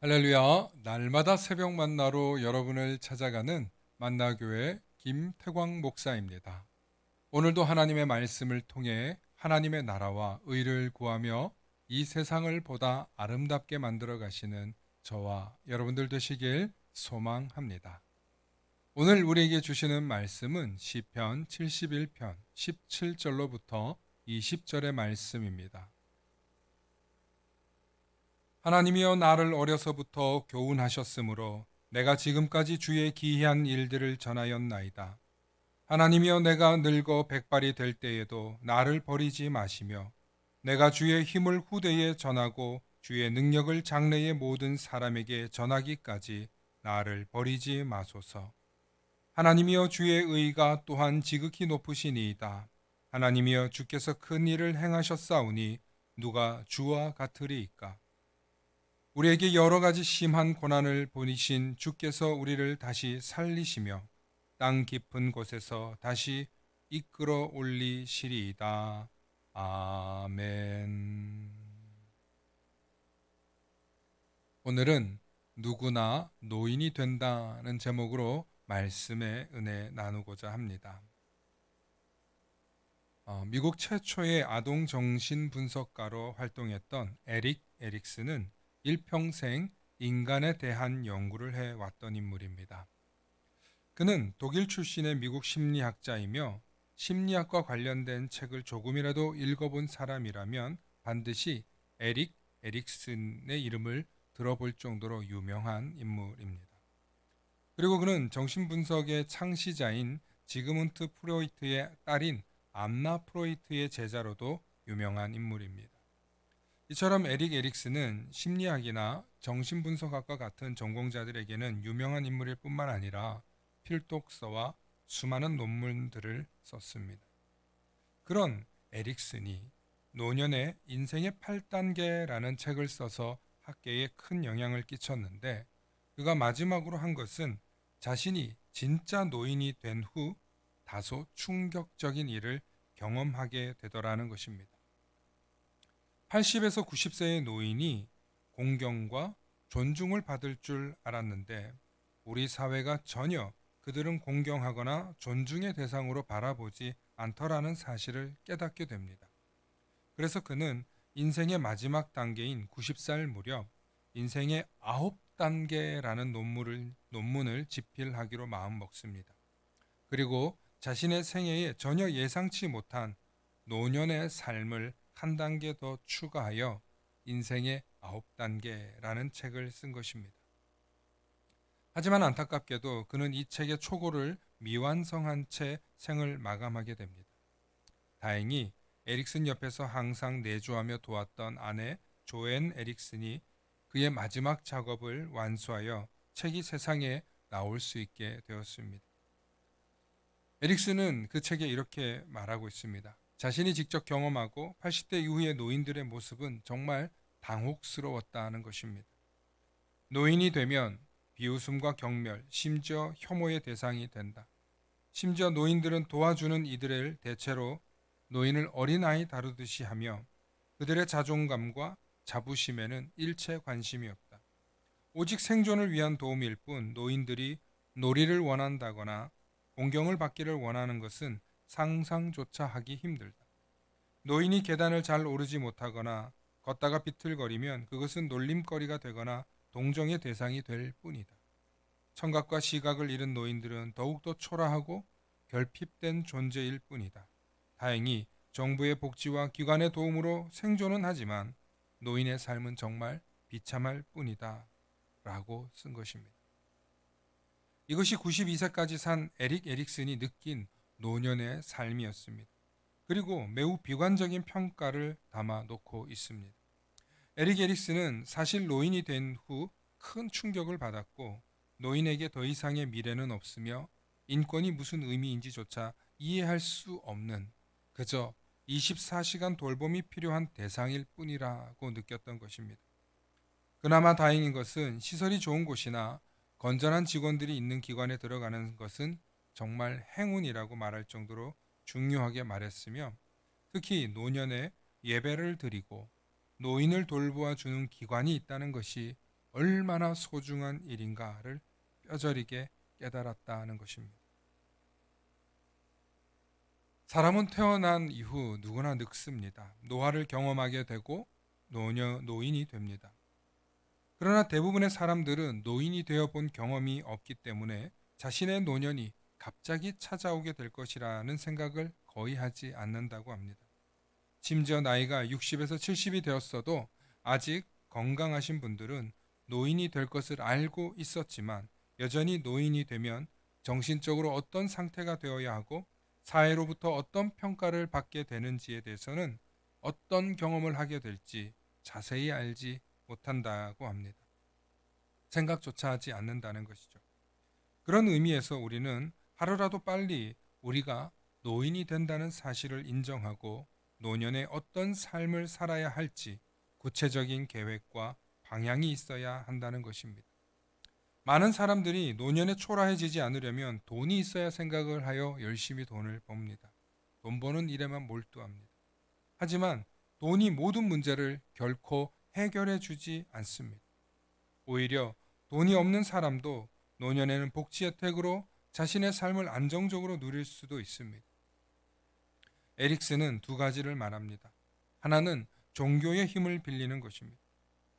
할렐루야, 날마다 새벽 만나로 여러분을 찾아가는 만나교회 김태광 목사입니다. 오늘도 하나님의 말씀을 통해 하나님의 나라와 의를 구하며 이 세상을 보다 아름답게 만들어 가시는 저와 여러분들 되시길 소망합니다. 오늘 우리에게 주시는 말씀은 시편 71편 17절로부터 20절의 말씀입니다. 하나님이여 나를 어려서부터 교훈하셨으므로 내가 지금까지 주의 기이한 일들을 전하였나이다. 하나님이여 내가 늙어 백발이 될 때에도 나를 버리지 마시며 내가 주의 힘을 후대에 전하고 주의 능력을 장래의 모든 사람에게 전하기까지 나를 버리지 마소서. 하나님이여 주의 의가 또한 지극히 높으시니이다. 하나님이여 주께서 큰 일을 행하셨사오니 누가 주와 같으리이까. 우리에게 여러 가지 심한 고난을 보이신 주께서 우리를 다시 살리시며 땅 깊은 곳에서 다시 이끌어 올리시리이다. 아멘. 오늘은 누구나 노인이 된다는 제목으로 말씀의 은혜 나누고자 합니다. 미국 최초의 아동 정신 분석가로 활동했던 에릭 에릭스는 일평생 인간에 대한 연구를 해왔던 인물입니다. 그는 독일 출신의 미국 심리학자이며 심리학과 관련된 책을 조금이라도 읽어본 사람이라면 반드시 에릭 에릭슨의 이름을 들어볼 정도로 유명한 인물입니다. 그리고 그는 정신분석의 창시자인 지그문트 프로이트의 딸인 안나 프로이트의 제자로도 유명한 인물입니다. 이처럼 에릭 에릭스는 심리학이나 정신분석학과 같은 전공자들에게는 유명한 인물일 뿐만 아니라 필독서와 수많은 논문들을 썼습니다. 그런 에릭슨이 노년의 인생의 8단계라는 책을 써서 학계에 큰 영향을 끼쳤는데 그가 마지막으로 한 것은 자신이 진짜 노인이 된 후 다소 충격적인 일을 경험하게 되더라는 것입니다. 80에서 90세의 노인이 공경과 존중을 받을 줄 알았는데 우리 사회가 전혀 그들은 공경하거나 존중의 대상으로 바라보지 않더라는 사실을 깨닫게 됩니다. 그래서 그는 인생의 마지막 단계인 90살 무렵 인생의 9단계라는 논문을 집필하기로 마음먹습니다. 그리고 자신의 생애에 전혀 예상치 못한 노년의 삶을 한 단계 더 추가하여 인생의 9단계라는 책을 쓴 것입니다. 하지만 안타깝게도 그는 이 책의 초고를 미완성한 채 생을 마감하게 됩니다. 다행히 에릭슨 옆에서 항상 내조하며 도왔던 아내 조앤 에릭슨이 그의 마지막 작업을 완수하여 책이 세상에 나올 수 있게 되었습니다. 에릭슨은 그 책에 이렇게 말하고 있습니다. 자신이 직접 경험하고 80대 이후의 노인들의 모습은 정말 당혹스러웠다는 것입니다. 노인이 되면 비웃음과 경멸, 심지어 혐오의 대상이 된다. 심지어 노인들은 도와주는 이들을 대체로 노인을 어린아이 다루듯이 하며 그들의 자존감과 자부심에는 일체 관심이 없다. 오직 생존을 위한 도움일 뿐 노인들이 놀이를 원한다거나 공경을 받기를 원하는 것은 상상조차 하기 힘들다. 노인이 계단을 잘 오르지 못하거나 걷다가 비틀거리면 그것은 놀림거리가 되거나 동정의 대상이 될 뿐이다. 청각과 시각을 잃은 노인들은 더욱더 초라하고 결핍된 존재일 뿐이다. 다행히 정부의 복지와 기관의 도움으로 생존은 하지만 노인의 삶은 정말 비참할 뿐이다. 라고 쓴 것입니다. 이것이 92세까지 산 에릭 에릭슨이 느낀 노년의 삶이었습니다. 그리고 매우 비관적인 평가를 담아 놓고 있습니다. 에릭 에릭슨은 사실 노인이 된 후 큰 충격을 받았고 노인에게 더 이상의 미래는 없으며 인권이 무슨 의미인지조차 이해할 수 없는 그저 24시간 돌봄이 필요한 대상일 뿐이라고 느꼈던 것입니다. 그나마 다행인 것은 시설이 좋은 곳이나 건전한 직원들이 있는 기관에 들어가는 것은 정말 행운이라고 말할 정도로 중요하게 말했으며 특히 노년에 예배를 드리고 노인을 돌보아 주는 기관이 있다는 것이 얼마나 소중한 일인가를 뼈저리게 깨달았다는 것입니다. 사람은 태어난 이후 누구나 늙습니다. 노화를 경험하게 되고 노인이 됩니다. 그러나 대부분의 사람들은 노인이 되어 본 경험이 없기 때문에 자신의 노년이 갑자기 찾아오게 될 것이라는 생각을 거의 하지 않는다고 합니다. 심지어 나이가 60에서 70이 되었어도 아직 건강하신 분들은 노인이 될 것을 알고 있었지만 여전히 노인이 되면 정신적으로 어떤 상태가 되어야 하고 사회로부터 어떤 평가를 받게 되는지에 대해서는 어떤 경험을 하게 될지 자세히 알지 못한다고 합니다. 생각조차 하지 않는다는 것이죠. 그런 의미에서 우리는 하루라도 빨리 우리가 노인이 된다는 사실을 인정하고 노년에 어떤 삶을 살아야 할지 구체적인 계획과 방향이 있어야 한다는 것입니다. 많은 사람들이 노년에 초라해지지 않으려면 돈이 있어야 생각을 하여 열심히 돈을 법니다. 돈 버는 일에만 몰두합니다. 하지만 돈이 모든 문제를 결코 해결해 주지 않습니다. 오히려 돈이 없는 사람도 노년에는 복지 혜택으로 자신의 삶을 안정적으로 누릴 수도 있습니다. 에릭슨은 두 가지를 말합니다. 하나는 종교의 힘을 빌리는 것입니다.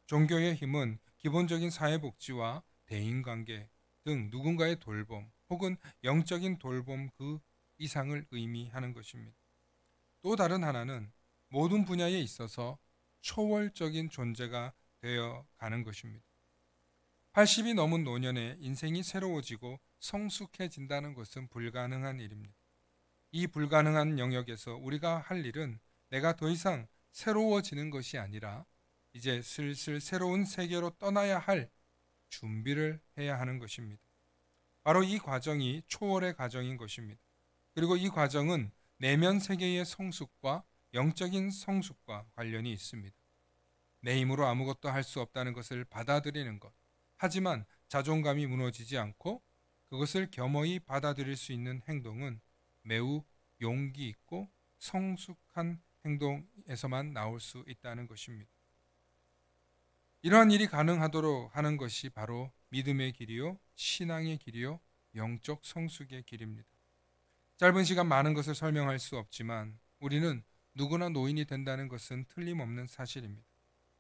종교의 힘은 기본적인 사회복지와 대인관계 등 누군가의 돌봄 혹은 영적인 돌봄 그 이상을 의미하는 것입니다. 또 다른 하나는 모든 분야에 있어서 초월적인 존재가 되어 가는 것입니다. 80이 넘은 노년에 인생이 새로워지고 성숙해진다는 것은 불가능한 일입니다. 이 불가능한 영역에서 우리가 할 일은 내가 더 이상 새로워지는 것이 아니라 이제 슬슬 새로운 세계로 떠나야 할 준비를 해야 하는 것입니다. 바로 이 과정이 초월의 과정인 것입니다. 그리고 이 과정은 내면 세계의 성숙과 영적인 성숙과 관련이 있습니다. 내 힘으로 아무것도 할 수 없다는 것을 받아들이는 것. 하지만 자존감이 무너지지 않고 그것을 겸허히 받아들일 수 있는 행동은 매우 용기 있고 성숙한 행동에서만 나올 수 있다는 것입니다. 이러한 일이 가능하도록 하는 것이 바로 믿음의 길이요, 신앙의 길이요, 영적 성숙의 길입니다. 짧은 시간 많은 것을 설명할 수 없지만 우리는 누구나 노인이 된다는 것은 틀림없는 사실입니다.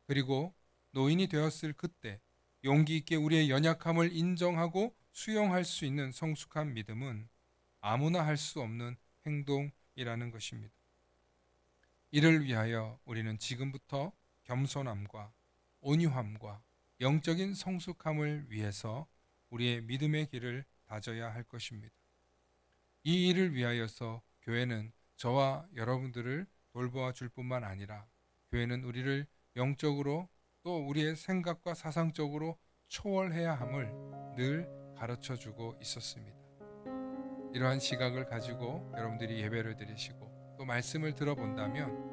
그리고 노인이 되었을 그때 용기 있게 우리의 연약함을 인정하고 수용할 수 있는 성숙한 믿음은 아무나 할 수 없는 행동이라는 것입니다. 이를 위하여 우리는 지금부터 겸손함과 온유함과 영적인 성숙함을 위해서 우리의 믿음의 길을 다져야 할 것입니다. 이 일을 위하여서 교회는 저와 여러분들을 돌보아 줄 뿐만 아니라 교회는 우리를 영적으로 또 우리의 생각과 사상적으로 초월해야 함을 늘 가르쳐 주고 있었습니다. 이러한 시각을 가지고 여러분들이 예배를 드리시고 또 말씀을 들어본다면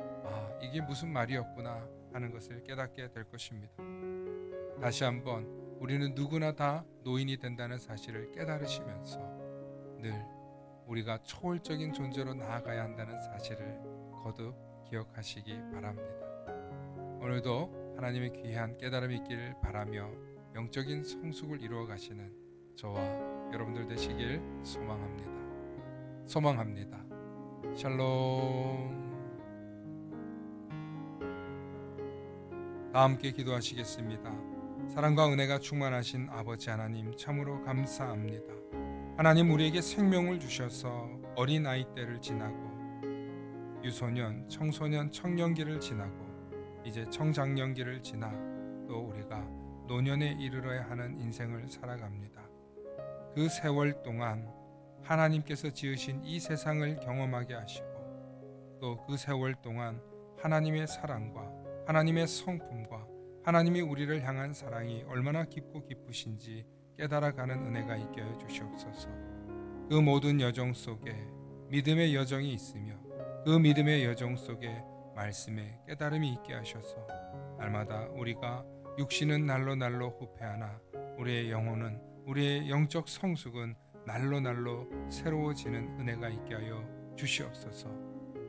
이게 무슨 말이었구나 하는 것을 깨닫게 될 것입니다. 다시 한번 우리는 누구나 다 노인이 된다는 사실을 깨달으시면서 늘 우리가 초월적인 존재로 나아가야 한다는 사실을 거듭 기억하시기 바랍니다. 오늘도 하나님의 귀한 깨달음이 있기를 바라며 영적인 성숙을 이루어 가시는 저와 여러분들 되시길 소망합니다. 샬롬. 다 함께 기도하시겠습니다. 사랑과 은혜가 충만하신 아버지 하나님 참으로 감사합니다. 하나님 우리에게 생명을 주셔서 어린아이 때를 지나고 유소년, 청소년, 청년기를 지나고 이제 청장년기를 지나 또 우리가 노년에 이르러야 하는 인생을 살아갑니다. 그 세월 동안 하나님께서 지으신 이 세상을 경험하게 하시고 또 그 세월 동안 하나님의 사랑과 하나님의 성품과 하나님이 우리를 향한 사랑이 얼마나 깊고 기쁘신지 깨달아가는 은혜가 있게 해 주시옵소서. 그 모든 여정 속에 믿음의 여정이 있으며 그 믿음의 여정 속에 말씀의 깨달음이 있게 하셔서 날마다 우리가 육신은 날로 후패하나 우리의 영혼은 우리의 영적 성숙은 날로 새로워지는 은혜가 있게 하여 주시옵소서.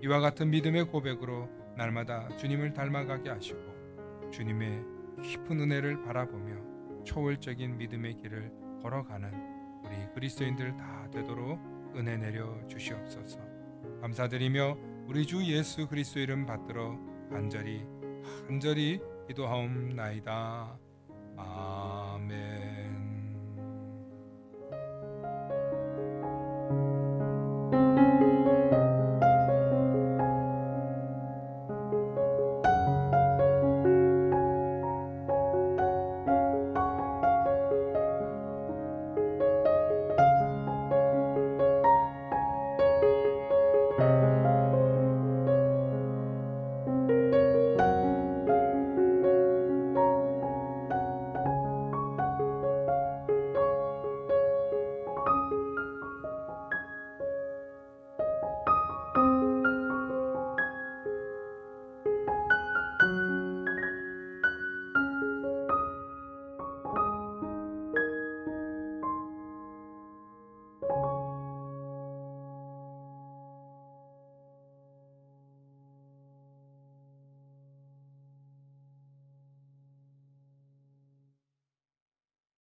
이와 같은 믿음의 고백으로 날마다 주님을 닮아가게 하시고 주님의 깊은 은혜를 바라보며 초월적인 믿음의 길을 걸어가는 우리 그리스도인들 다 되도록 은혜 내려 주시옵소서. 감사드리며 우리 주 예수 그리스도 이름 받들어 간절히 기도하옵나이다. 아멘.